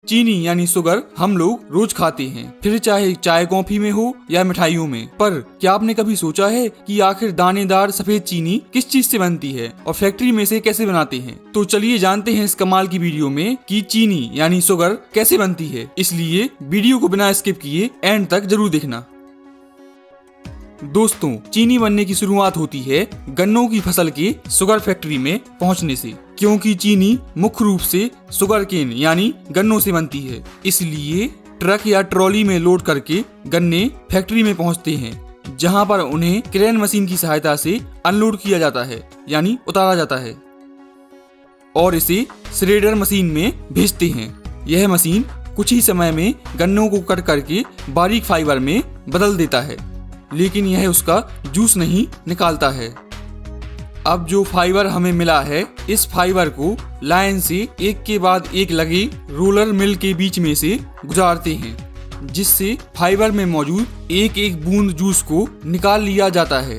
चीनी यानी शुगर हम लोग रोज खाते हैं, फिर चाहे चाय कॉफी में हो या मिठाइयों में। पर क्या आपने कभी सोचा है कि आखिर दानेदार सफेद चीनी किस चीज से बनती है और फैक्ट्री में से कैसे बनाते हैं? तो चलिए जानते हैं इस कमाल की वीडियो में कि चीनी यानी शुगर कैसे बनती है। इसलिए वीडियो को बिना स्किप किए एंड तक जरूर देखना। दोस्तों, चीनी बनने की शुरुआत होती है गन्नों की फसल के शुगर फैक्ट्री में पहुंचने से, क्योंकि चीनी मुख्य रूप से शुगर केन यानी गन्नों से बनती है। इसलिए ट्रक या ट्रॉली में लोड करके गन्ने फैक्ट्री में पहुंचते हैं, जहां पर उन्हें क्रेन मशीन की सहायता से अनलोड किया जाता है यानी उतारा जाता है और इसे श्रेडर मशीन में भेजते हैं। यह मशीन कुछ ही समय में गन्नों को कट करके बारीक फाइबर में बदल देता है, लेकिन यह उसका जूस नहीं निकालता है। अब जो फाइबर हमें मिला है, इस फाइबर को लाइन से एक के बाद एक लगे रोलर मिल के बीच में से गुजारते हैं, जिससे फाइबर में मौजूद एक एक बूंद जूस को निकाल लिया जाता है।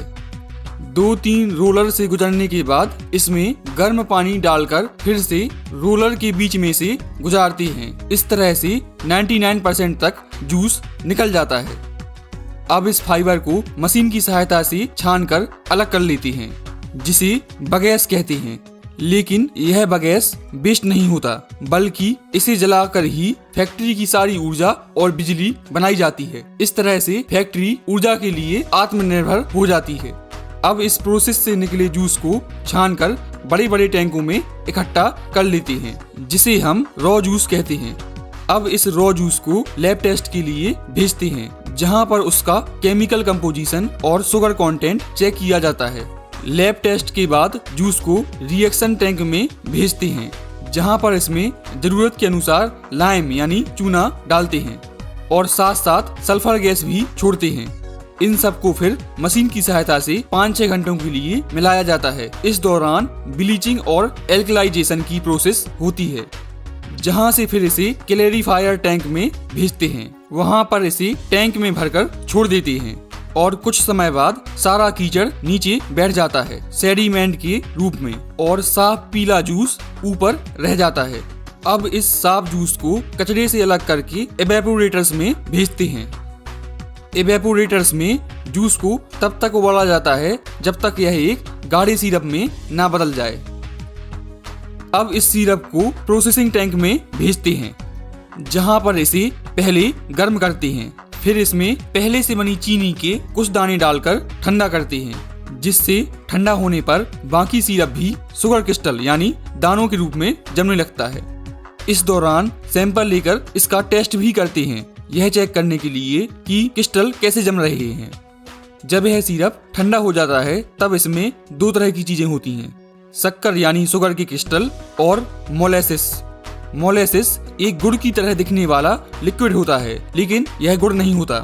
2-3 रोलर से गुजरने के बाद इसमें गर्म पानी डालकर फिर से रोलर के बीच में से गुजारते हैं। इस तरह से 99% तक जूस निकल जाता है। अब इस फाइबर को मशीन की सहायता से छानकर अलग कर लेते हैं, जिसे बगैस कहते हैं। लेकिन यह बगैस वेस्ट नहीं होता, बल्कि इसे जलाकर ही फैक्ट्री की सारी ऊर्जा और बिजली बनाई जाती है। इस तरह से फैक्ट्री ऊर्जा के लिए आत्मनिर्भर हो जाती है। अब इस प्रोसेस से निकले जूस को छानकर बड़े बड़े टैंकों में इकट्ठा कर लेते हैं, जिसे हम रॉ जूस कहते हैं। अब इस रॉ जूस को लैब टेस्ट के लिए भेजते हैं, जहां पर उसका केमिकल कंपोजिशन और शुगर कंटेंट चेक किया जाता है। लैब टेस्ट के बाद जूस को रिएक्शन टैंक में भेजते हैं, जहां पर इसमें जरूरत के अनुसार लाइम यानी चूना डालते हैं और साथ साथ सल्फर गैस भी छोड़ते हैं। इन सब को फिर मशीन की सहायता से 5-6 घंटों के लिए मिलाया जाता है। इस दौरान ब्लीचिंग और एल्कलाइजेशन की प्रोसेस होती है, जहां से फिर इसे क्लेरिफायर टैंक में भेजते हैं। वहां पर इसे टैंक में भरकर छोड़ देते हैं और कुछ समय बाद सारा कीचड़ नीचे बैठ जाता है सेडिमेंट के रूप में और साफ पीला जूस ऊपर रह जाता है। अब इस साफ जूस को कचरे से अलग करके एवेपोरेटर्स में भेजते हैं। एवेपोरेटर्स में जूस को तब तक उबाला जाता है जब तक यह एक गाढ़े सिरप में ना बदल जाए। अब इस सिरप को प्रोसेसिंग टैंक में भेजते हैं, जहां पर इसे पहले गर्म करते हैं। फिर इसमें पहले से बनी चीनी के कुछ दाने डालकर ठंडा करते हैं, जिससे ठंडा होने पर बाकी सिरप भी शुगर क्रिस्टल यानी दानों के रूप में जमने लगता है। इस दौरान सैंपल लेकर इसका टेस्ट भी करते हैं, यह चेक करने के लिए कि क्रिस्टल कैसे जम रहे हैं। जब यह सिरप ठंडा हो जाता है, तब इसमें 2 तरह की चीजें होती हैं, शक्कर यानी शुगर के क्रिस्टल और मोलेसिस। मोलेसिस एक गुड़ की तरह दिखने वाला लिक्विड होता है, लेकिन यह गुड़ नहीं होता।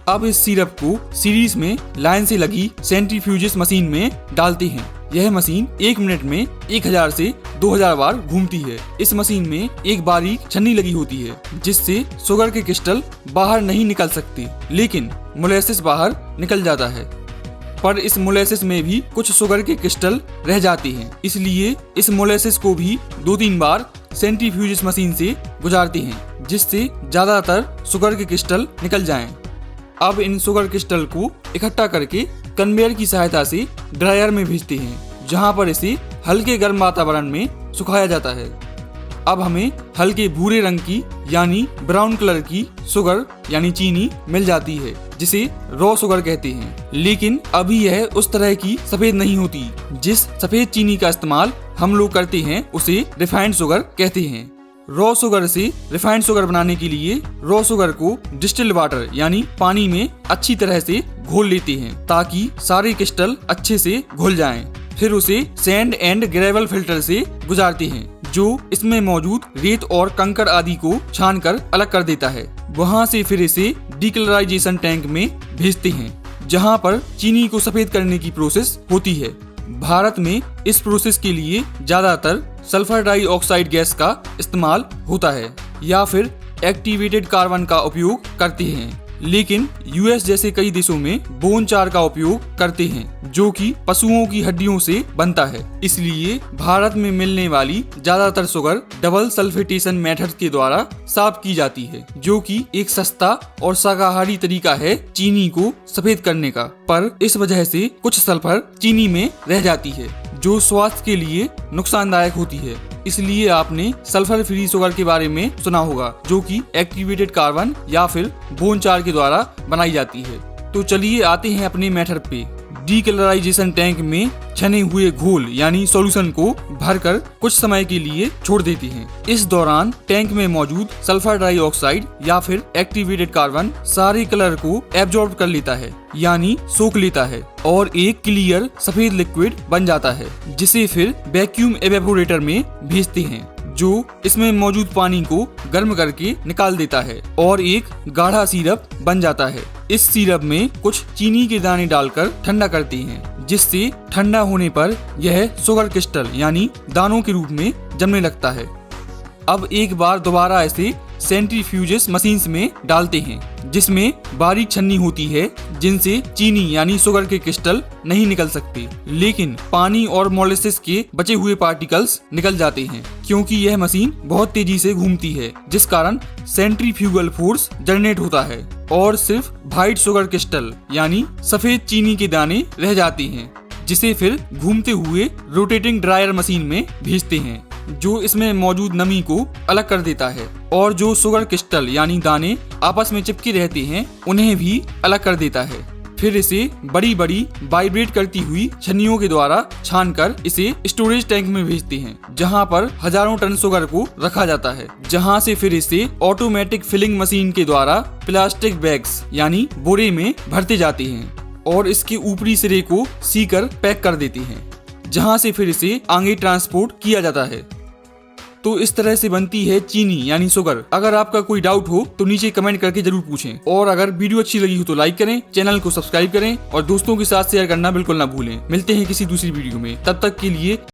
अब इस सिरप को सीरीज में लाइन से लगी सेंट्रीफ्यूजिस मशीन में डालते हैं। यह मशीन 1 मिनट में 1000 से 2000 बार घूमती है। इस मशीन में एक बारीक छन्नी लगी होती है, जिससे शुगर के क्रिस्टल बाहर नहीं निकल सकते, लेकिन मोलेसिस बाहर निकल जाता है। पर इस मोलेसिस में भी कुछ शुगर के क्रिस्टल रह जाते हैं, इसलिए इस मोलेसिस को भी 2-3 बार सेंट्रीफ्यूजिस मशीन से गुजारते हैं, जिससे ज्यादातर शुगर के क्रिस्टल निकल जाएं। अब इन शुगर क्रिस्टल को इकट्ठा करके कन्वेयर की सहायता से ड्रायर में भेजते हैं, जहां पर इसे हल्के गर्म वातावरण में सुखाया जाता है। अब हमें हल्के भूरे रंग की यानी ब्राउन कलर की शुगर यानी चीनी मिल जाती है, जिसे रॉ शुगर कहते हैं। लेकिन अभी यह उस तरह की सफेद नहीं होती। जिस सफेद चीनी का इस्तेमाल हम लोग करते हैं उसे रिफाइंड शुगर कहते हैं। रॉ शुगर से रिफाइंड शुगर बनाने के लिए रॉ शुगर को डिस्टिल्ड वाटर यानी पानी में अच्छी तरह से घोल लेते हैं, ताकि सारे क्रिस्टल अच्छे से घुल जाएं। फिर उसे सैंड एंड ग्रेवल फिल्टर से गुजारते हैं, जो इसमें मौजूद रेत और कंकड़ आदि को छानकर अलग कर देता है। वहां से फिर इसे डीकलराइजेशन टैंक में भेजते हैं, जहां पर चीनी को सफेद करने की प्रोसेस होती है। भारत में इस प्रोसेस के लिए ज्यादातर सल्फर डाइऑक्साइड गैस का इस्तेमाल होता है या फिर एक्टिवेटेड कार्बन का उपयोग करते हैं। लेकिन यूएस जैसे कई देशों में बोन चार का उपयोग करते हैं, जो कि पशुओं की हड्डियों से बनता है। इसलिए भारत में मिलने वाली ज्यादातर शुगर डबल सल्फेटेशन मेथड के द्वारा साफ की जाती है, जो कि एक सस्ता और शाकाहारी तरीका है चीनी को सफेद करने का। पर इस वजह से कुछ सल्फर चीनी में रह जाती है, जो स्वास्थ्य के लिए नुकसानदायक होती है। इसलिए आपने सल्फर फ्री शुगर के बारे में सुना होगा, जो कि एक्टिवेटेड कार्बन या फिर बोन चार के द्वारा बनाई जाती है। तो चलिए आते हैं अपने मेथड पे। डीकलराइजेशन टैंक में छने हुए घोल यानी सॉल्यूशन को भरकर कुछ समय के लिए छोड़ देते हैं। इस दौरान टैंक में मौजूद सल्फर डाइऑक्साइड या फिर एक्टिवेटेड कार्बन सारे कलर को एब्जॉर्ब कर लेता है, यानी सोख लेता है और एक क्लियर सफेद लिक्विड बन जाता है, जिसे फिर वैक्यूम एवेपोरेटर में भेजते हैं, जो इसमें मौजूद पानी को गर्म करके निकाल देता है और एक गाढ़ा सिरप बन जाता है। इस सिरप में कुछ चीनी के दाने डालकर ठंडा करते हैं, जिससे ठंडा होने पर यह शुगर क्रिस्टल यानी दानों के रूप में जमने लगता है। अब एक बार दोबारा इसे सेंट्रीफ्यूजेस मशीन्स में डालते हैं, जिसमें बारीक छन्नी होती है, जिनसे चीनी यानी शुगर के क्रिस्टल नहीं निकल सकते, लेकिन पानी और मोलेसिस के बचे हुए पार्टिकल्स निकल जाते हैं, क्योंकि यह मशीन बहुत तेजी से घूमती है, जिस कारण सेंट्रीफ्यूगल फोर्स जनरेट होता है और सिर्फ व्हाइट शुगर क्रिस्टल यानी सफेद चीनी के दाने रह जाते हैं, जिसे फिर घूमते हुए रोटेटिंग ड्रायर मशीन में भेजते हैं, जो इसमें मौजूद नमी को अलग कर देता है और जो शुगर क्रिस्टल यानी दाने आपस में चिपके रहते हैं उन्हें भी अलग कर देता है। फिर इसे बड़ी बड़ी वाइब्रेट करती हुई छन्नियों के द्वारा छानकर इसे स्टोरेज टैंक में भेजते हैं, जहां पर हजारों टन शुगर को रखा जाता है, जहां से फिर इसे ऑटोमेटिक फिलिंग मशीन के द्वारा प्लास्टिक बैग्स यानी बोरे में भरते जाते हैं और इसके ऊपरी सिरे को सीकर पैक कर देते हैं, जहां से फिर इसे आगे ट्रांसपोर्ट किया जाता है। तो इस तरह से बनती है चीनी यानी शुगर। अगर आपका कोई डाउट हो तो नीचे कमेंट करके जरूर पूछें, और अगर वीडियो अच्छी लगी हो तो लाइक करें, चैनल को सब्सक्राइब करें और दोस्तों के साथ शेयर करना बिल्कुल ना भूलें। मिलते हैं किसी दूसरी वीडियो में, तब तक के लिए